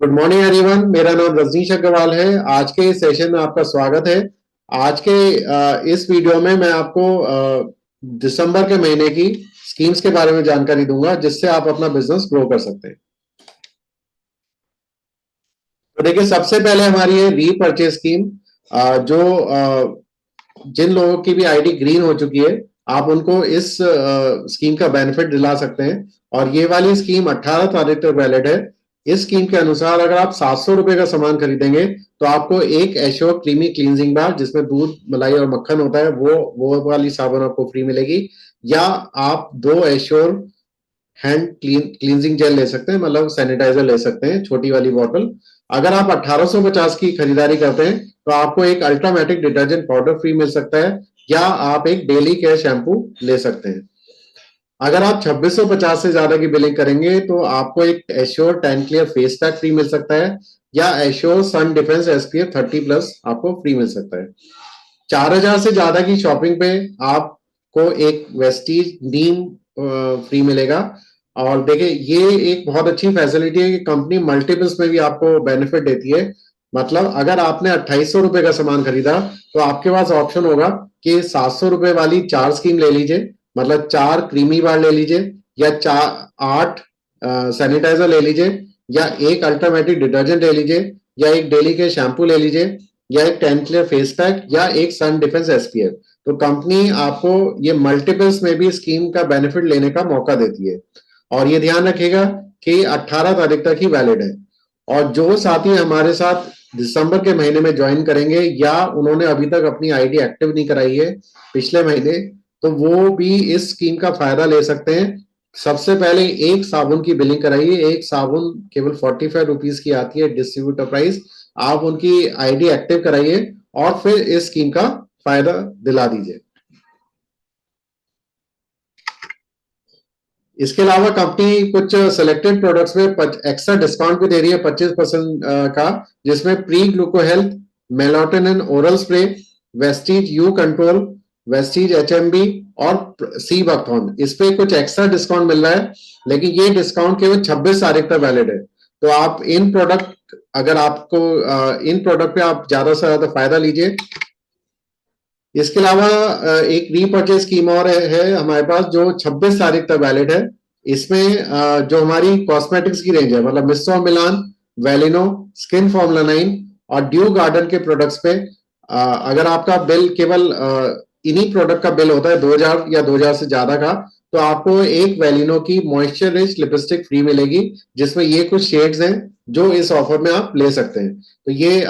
Good morning everyone. मेरा नाम रजनीश अग्रवाल है। आज के इस सेशन में आपका स्वागत है। आज के इस वीडियो में मैं आपको दिसंबर के महीने की स्कीम्स के बारे में जानकारी दूंगा जिससे आप अपना बिजनेस ग्रो कर सकते हैं। तो देखिए, सबसे पहले हमारी है रीपरचेज स्कीम। जो जिन लोगों की भी आईडी ग्रीन हो चुकी है, आप उनको इस स्कीम का बेनिफिट दिला सकते हैं। और ये वाली स्कीम 18 तारीख तक वैलिड है। इस स्कीम के अनुसार अगर आप 700 रुपए का सामान खरीदेंगे तो आपको एक एश्योर क्रीमी क्लींजिंग बार, जिसमें दूध, मलाई और मक्खन होता है, वो वाली साबुन आपको फ्री मिलेगी। या आप दो एश्योर हैंड क्लींजिंग जेल ले सकते हैं, मतलब सैनिटाइजर ले सकते हैं, छोटी वाली बॉटल। अगर आप 1850 की खरीदारी करते हैं तो आपको एक अल्ट्रामेटिक डिटर्जेंट पाउडर फ्री मिल सकता है, या आप एक डेली केयर शैम्पू ले सकते हैं। अगर आप 2650 से ज्यादा की बिलिंग करेंगे तो आपको एक Assure tan clear face pack free मिल सकता है, या एश्योर सन डिफेंस एसपीएफ 30+ आपको फ्री मिल सकता है। 4000 से ज्यादा की शॉपिंग पे आपको एक वेस्टीज नीम फ्री मिलेगा। और देखिए, ये एक बहुत अच्छी फैसिलिटी है कि कंपनी मल्टीपल्स में भी आपको बेनिफिट देती है। मतलब अगर आपने 2800 रुपए का सामान खरीदा तो आपके पास ऑप्शन होगा कि 700 रुपए वाली 4 स्कीम ले लीजिए, मतलब 4 क्रीमी बार ले लीजिए, या 8 सैनिटाइजर ले लीजिए, या एक अल्टरमेटिक डिटर्जेंट ले लीजिए, या एक डेली के शैम्पू ले लीजिए, या एक 10 क्लियर फेस पैक, या एक सन डिफेंस एसपीएफ। तो कंपनी आपको ये मल्टीपल्स में भी स्कीम का बेनिफिट लेने का मौका देती है। और ये ध्यान रखिएगा कि 18 तारीख तक ही वैलिड है। और जो साथी हमारे साथ दिसंबर के महीने में ज्वाइन करेंगे, या उन्होंने अभी तक अपनी आईडी एक्टिव नहीं कराई है पिछले महीने, तो वो भी इस स्कीम का फायदा ले सकते हैं। सबसे पहले एक साबुन की बिलिंग कराइए। एक साबुन केवल 45 रुपीज की आती है डिस्ट्रीब्यूटर प्राइस। आप उनकी आईडी एक्टिव कराइए और फिर इस स्कीम का फायदा दिला दीजिए। इसके अलावा कंपनी कुछ सिलेक्टेड प्रोडक्ट्स में एक्स्ट्रा डिस्काउंट भी दे रही है, 25% का, जिसमें pre ग्लूको health, melatonin oral spray, Vestige you control, Vestige HMB और सी बकथॉन, इस पे कुछ एक्स्ट्रा डिस्काउंट मिल रहा है। लेकिन ये डिस्काउंट केवल 26 तारीख तक वैलिड है। तो आप इन प्रोडक्ट अगर आपको इन प्रोडक्ट पे आप ज्यादा से ज्यादा फायदा लीजिए। इसके अलावा एक रीपर्चेज स्कीम और है हमारे पास जो 26 तारीख तक वैलिड है। इसमें जो हमारी कॉस्मेटिक्स की रेंज है, मतलब मिस्टर मिलान, वेलिनो, स्किन फॉर्मुला 9 और ड्यू गार्डन के प्रोडक्ट्स पे अगर आपका बिल केवल इन्हीं प्रोडक्ट का बिल होता है 2000 या 2000 से ज्यादा का, तो आपको एक वेलिनो की मॉइस्चर रिच लिपस्टिक फ्री मिलेगी, जिसमें ये कुछ शेड्स हैं जो इस ऑफर में आप ले सकते हैं। तो ये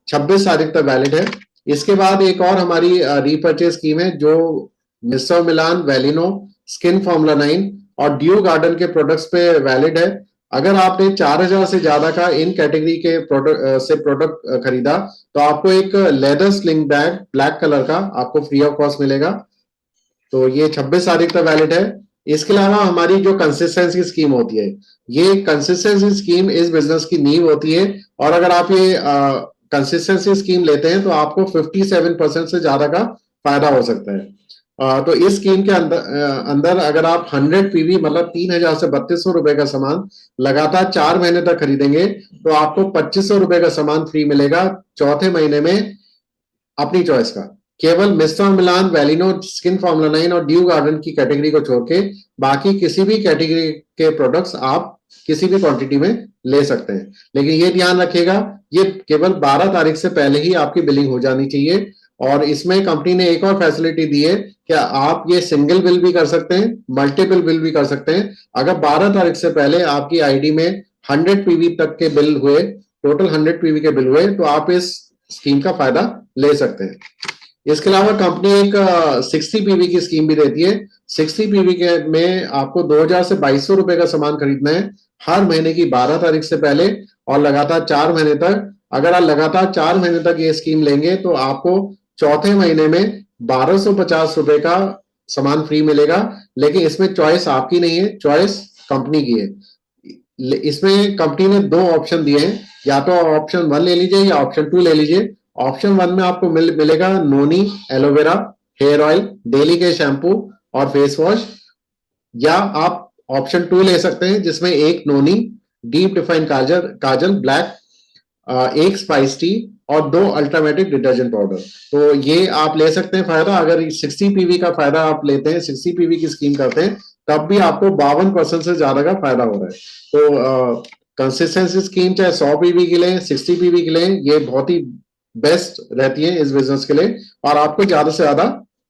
26 तारीख तक वैलिड है। इसके बाद एक और हमारी रीपर्चेज स्कीम है जो मिस्टर मिलान, वेलिनो, स्किन फॉर्मुला 9 और ड्यू गार्डन के प्रोडक्ट्स पे वैलिड है। अगर आपने 4000 से ज्यादा का इन कैटेगरी के प्रोडक्ट खरीदा तो आपको एक leather sling bag black colour का आपको फ्री ऑफ कॉस्ट मिलेगा। तो ये 26 तारीख तक वैलिड है। इसके अलावा हमारी जो कंसिस्टेंसी स्कीम होती है, ये कंसिस्टेंसी स्कीम इस बिजनेस की नींव होती है। और अगर आप ये कंसिस्टेंसी स्कीम लेते हैं तो आपको 57% से ज्यादा का फायदा हो सकता है। तो इस स्कीम के अंदर अगर आप 100 पीवी, मतलब 3000 से 3200 रुपए का सामान लगातार 4 महीने तक खरीदेंगे तो आपको 2500 रुपए का सामान फ्री मिलेगा चौथे महीने में, अपनी चॉइस का। केवल मिस्टर मिलान, वैलिनो, स्किन फॉर्मुला 9 और ड्यू गार्डन की कैटेगरी को छोड़ के बाकी किसी भी कैटेगरी के प्रोडक्ट्स आप किसी भी क्वांटिटी में ले सकते हैं। लेकिन ये ध्यान रखिएगा, ये केवल 12 तारीख से पहले ही आपकी बिलिंग हो जानी चाहिए। और इसमें कंपनी ने एक और फैसिलिटी दी है कि आप ये सिंगल बिल भी कर सकते हैं, मल्टीपल बिल भी कर सकते हैं। अगर 12 तारीख से पहले आपकी आईडी में 100 पीवी तक के बिल हुए, टोटल 100 पीवी के बिल हुए, तो आप इस स्कीम का फायदा ले सकते हैं। इसके अलावा कंपनी एक 60 पीवी की स्कीम भी देती है। 60 पीवी के में आपको 2000 से 2200 रुपए का सामान खरीदना है हर महीने की 12 तारीख से पहले, और लगातार 4 महीने तक। अगर आप लगातार 4 महीने तक ये स्कीम लेंगे तो आपको चौथे महीने में 1250 रुपए का सामान फ्री मिलेगा। लेकिन इसमें चॉइस आपकी नहीं है, चॉइस कंपनी की है। इसमें कंपनी ने दो ऑप्शन दिए हैं, या तो ऑप्शन 1 ले लीजिए या ऑप्शन 2 ले लीजिए। ऑप्शन 1 में आपको मिलेगा नोनी एलोवेरा हेयर ऑयल, डेली के शैम्पू और फेस वॉश। या आप ऑप्शन 2 ले सकते हैं जिसमें एक नोनी, deep define Kajal Kajal black, एक स्पाइस टी और 2 अल्ट्रामेटिक डिटर्जेंट पाउडर। तो ये आप ले सकते हैं फायदा। अगर 60 पीवी का फायदा आप लेते हैं, 60 पीवी की स्कीम करते हैं, तब भी आपको 52% से ज्यादा का फायदा हो रहा है। तो कंसिस्टेंसी स्कीम चाहे 100 पीवी की लें, 60 पीवी की लें, ये बहुत ही बेस्ट रहती है इस बिजनेस के लिए और आपको ज्यादा से ज्यादा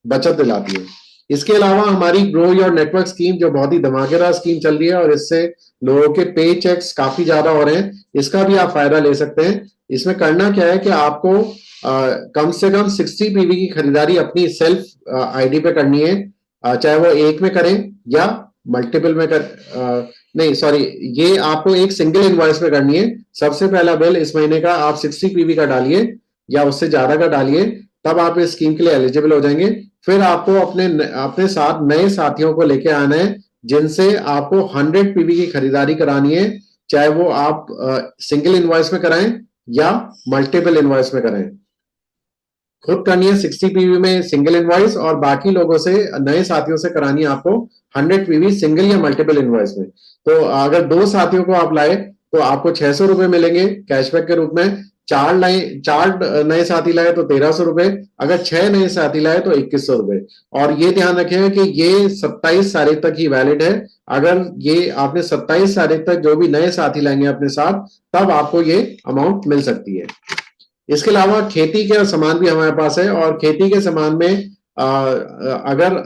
बचत दिलाती है। इसके अलावा हमारी ग्रो योर नेटवर्क स्कीम जो बहुत ही धमाकेदार स्कीम चल रही है और इससे लोगों के पे चेक्स काफी ज्यादा हो रहे हैं, इसका भी आप फायदा ले सकते हैं। इसमें करना क्या है कि आपको कम से कम 60 पीवी की खरीदारी अपनी सेल्फ आईडी पे करनी है, चाहे वो एक में करें या मल्टीपल में नहीं सॉरी, ये आपको एक सिंगल इनवॉइस में करनी है। सबसे पहला बिल इस महीने का आप 60 पीवी का डालिए या उससे ज्यादा का डालिए, तब आप इस स्कीम के लिए एलिजिबल हो जाएंगे। फिर आपको अपने अपने साथ नए साथियों को लेके आना है जिनसे आपको 100 पीवी की खरीदारी करानी है, चाहे वो आप सिंगल इनवॉइस में कराएं या मल्टीपल इनवॉइस में कराएं। खुद करनी है 60 पीवी में सिंगल इनवॉइस और बाकी लोगों से, नए साथियों से करानी है आपको 100 पीवी सिंगल या मल्टीपल इनवॉइस में। तो अगर 2 साथियों को आप लाए तो आपको 600 रुपए मिलेंगे कैशबैक के रूप में। चार नए साथी लाए तो 1300 रुपए, अगर 6 नए साथी लाए तो 2100 रुपए। और ये ध्यान रखें कि ये 27 तारीख तक ही वैलिड है। अगर ये आपने 27 तारीख तक जो भी नए साथी लाएंगे अपने साथ, तब आपको ये अमाउंट मिल सकती है। इसके अलावा खेती के सामान भी हमारे पास है और खेती के सामान में अगर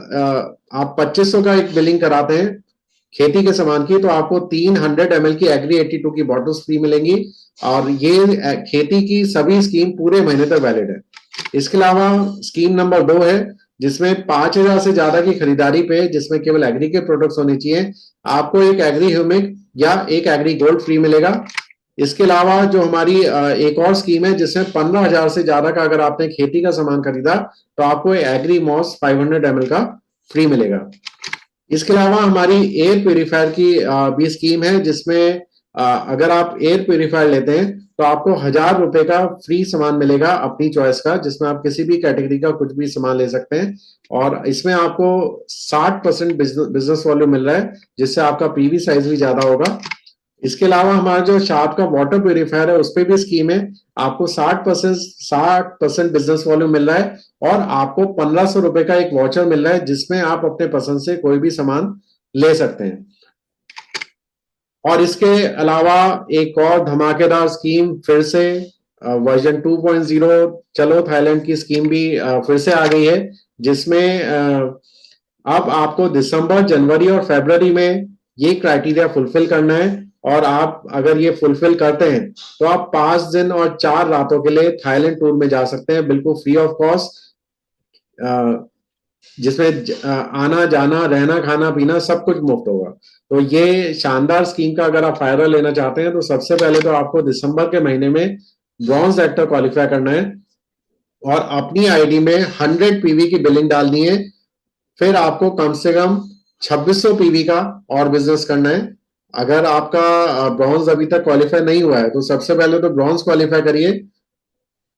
आप 2500 का एक बिलिंग कराते हैं खेती के सामान की, तो आपको 300 ml की एग्री 82 की बॉटल्स फ्री मिलेंगी और ये खेती की सभी स्कीम पूरे महीने तक वैलिड है। इसके अलावा स्कीम नंबर 2 है जिसमें 5000 से ज्यादा की खरीदारी पे, जिसमें केवल एग्री के प्रोडक्ट्स होने चाहिए, आपको एक एग्री ह्यूमिक या एक एग्री गोल्ड फ्री मिलेगा। इसके अलावा जो हमारी एक और स्कीम है जिसमें 15,000 से ज्यादा का अगर आपने खेती का सामान खरीदा तो आपको एग्री मॉस 500 ml का फ्री मिलेगा। इसके अलावा हमारी एयर प्यूरिफायर की भी स्कीम है जिसमें अगर आप एयर प्यूरिफायर लेते हैं तो आपको 1000 रुपए का फ्री सामान मिलेगा अपनी चॉइस का, जिसमें आप किसी भी कैटेगरी का कुछ भी सामान ले सकते हैं और इसमें आपको 60% बिजनेस वॉल्यूम मिल रहा है जिससे आपका पीवी साइज भी ज्यादा होगा। इसके अलावा हमारा जो शार्प का वाटर प्यूरिफायर है उस पर भी स्कीम है, आपको 60% बिजनेस वॉल्यूम मिल रहा है और आपको 1500 रुपए का एक वॉचर मिल रहा है जिसमें आप अपने पसंद से कोई भी सामान ले सकते हैं। और इसके अलावा एक और धमाकेदार स्कीम फिर से वर्जन 2.0 चलो थाईलैंड की स्कीम भी फिर से आ गई है, जिसमें अब आपको दिसंबर, जनवरी और फरवरी में ये क्राइटेरिया फुलफिल करना है और आप अगर ये फुलफिल करते हैं तो आप 5 दिन और 4 रातों के लिए थाईलैंड टूर में जा सकते हैं बिल्कुल फ्री ऑफ कॉस्ट, जिसमें आना जाना रहना खाना पीना सब कुछ मुफ्त होगा। तो ये शानदार स्कीम का अगर आप फायदा लेना चाहते हैं तो सबसे पहले तो आपको दिसंबर के महीने में ब्रॉन्ज एक्टर क्वालिफाई करना है और अपनी आईडी में 100 पीवी की बिलिंग डालनी है। फिर आपको कम से कम 2600 पीवी का और बिजनेस करना है। अगर आपका ब्रॉन्ज अभी तक क्वालिफाई नहीं हुआ है तो सबसे पहले तो ब्रॉन्ज क्वालिफाई करिए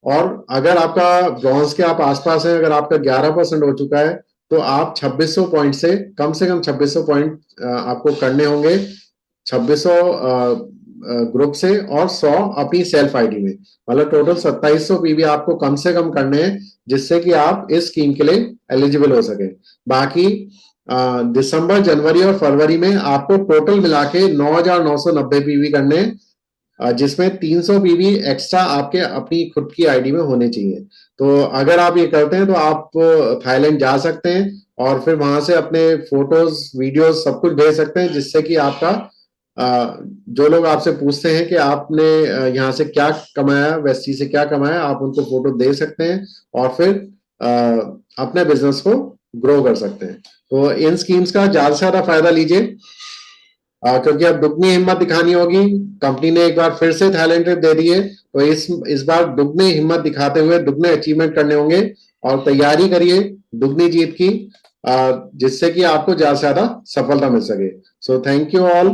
और अगर आपका ब्रॉन्ज के आप आसपास है, अगर आपका 11% हो चुका है तो आप 2600 पॉइंट से कम 2600 पॉइंट आपको करने होंगे, 2600 ग्रुप से और 100 अपनी सेल्फ आईडी में, मतलब टोटल 2700 पीवी आपको कम से कम करने हैं जिससे कि आप इस स्कीम के लिए एलिजिबल हो सके। बाकी दिसंबर, जनवरी और फरवरी में आपको टोटल मिला के 9990 पीवी करने हैं, जिसमें 300 पीवी एक्स्ट्रा आपके अपनी खुद की आईडी में होने चाहिए। तो अगर आप ये करते हैं तो आप थाईलैंड जा सकते हैं और फिर वहां से अपने फोटोज वीडियोस सब कुछ भेज सकते हैं, जिससे कि आपका जो लोग आपसे पूछते हैं कि आपने यहाँ से क्या कमाया, वेस्टी से क्या कमाया, आप उनको फोटो दे सकते हैं और फिर अपने बिजनेस को ग्रो कर सकते हैं। तो इन स्कीम्स का ज्यादा से ज्यादा फायदा लीजिए क्योंकि अब दुगनी हिम्मत दिखानी होगी। कंपनी ने एक बार फिर से थाईलैंड ट्रिप दे दी है तो इस बार दुगनी हिम्मत दिखाते हुए दुगने अचीवमेंट करने होंगे और तैयारी करिए दुगनी जीत की, जिससे कि आपको ज्यादा से ज्यादा सफलता मिल सके। So thank you all.